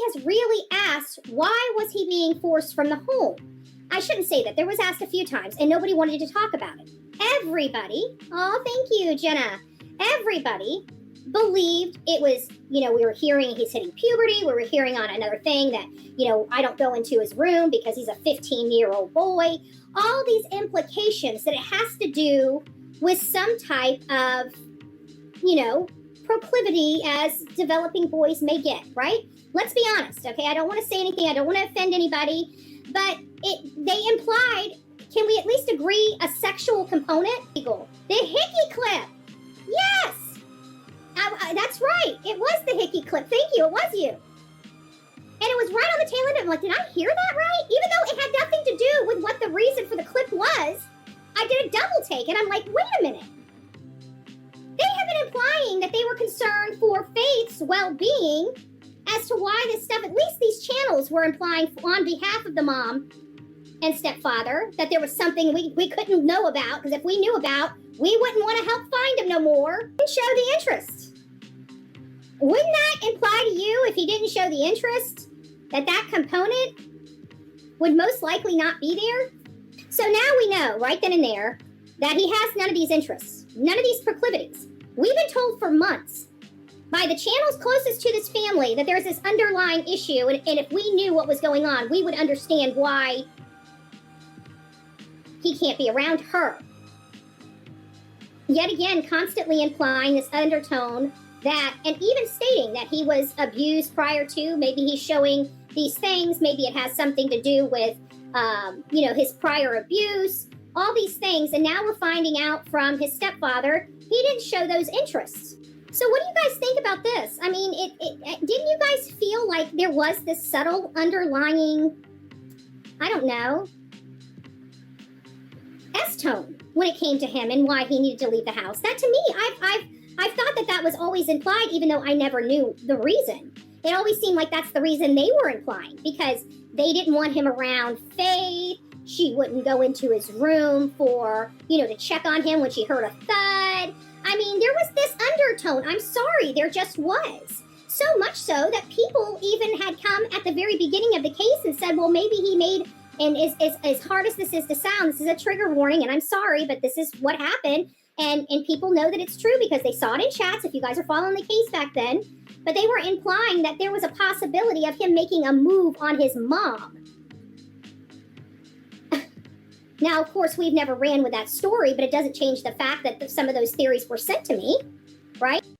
has really asked, why was he being forced from the home? I shouldn't say that. There was asked a few times, and nobody wanted to talk about it. Everybody, oh, thank you, Jenna. Everybody believed it was, we were hearing he's hitting puberty. We were hearing on another thing that, I don't go into his room because he's a 15-year-old boy. All these implications that it has to do with some type of, proclivity as developing boys may get, right? Let's be honest, okay? I don't want to say anything. I don't want to offend anybody, but they implied, can we at least agree, a sexual component? The hickey clip. Yes. That's right. It was the hickey clip. Thank you. It was you. And it was right on the tail end. I'm like, did I hear that right? Even though it had nothing to do with what the reason for the clip was, I did a double take. And I'm like, wait a minute. They have been implying that they were concerned for Faith's well-being as to why this stuff, at least these channels were implying on behalf of the mom and stepfather, that there was something we couldn't know about, because if we knew about, we wouldn't want to help find him no more and show the interest. Wouldn't that imply to you, if he didn't show the interest, that component would most likely not be there? So now we know, right then and there, that he has none of these interests, none of these proclivities. We've been told for months by the channels closest to this family that there's this underlying issue, and if we knew what was going on, we would understand why he can't be around her. Yet again, constantly implying this undertone that, and even stating that he was abused prior to, maybe he's showing these things, maybe it has something to do with, his prior abuse, all these things, and now we're finding out from his stepfather, he didn't show those interests. So what do you guys think about this? I mean, didn't you guys feel like there was this subtle underlying, I don't know, S-tone when it came to him and why he needed to leave the house? That to me, I've thought that was always implied, even though I never knew the reason. It always seemed like that's the reason they were implying, because they didn't want him around Faith. She wouldn't go into his room for, to check on him when she heard a thud. I mean, there was this undertone. I'm sorry, there just was. So much so that people even had come at the very beginning of the case and said, well, maybe he made, and as hard as this is to sound, this is a trigger warning, and I'm sorry, but this is what happened. And people know that it's true because they saw it in chats, if you guys are following the case back then. But they were implying that there was a possibility of him making a move on his mom. Now, of course, we've never ran with that story, but it doesn't change the fact that some of those theories were sent to me, right?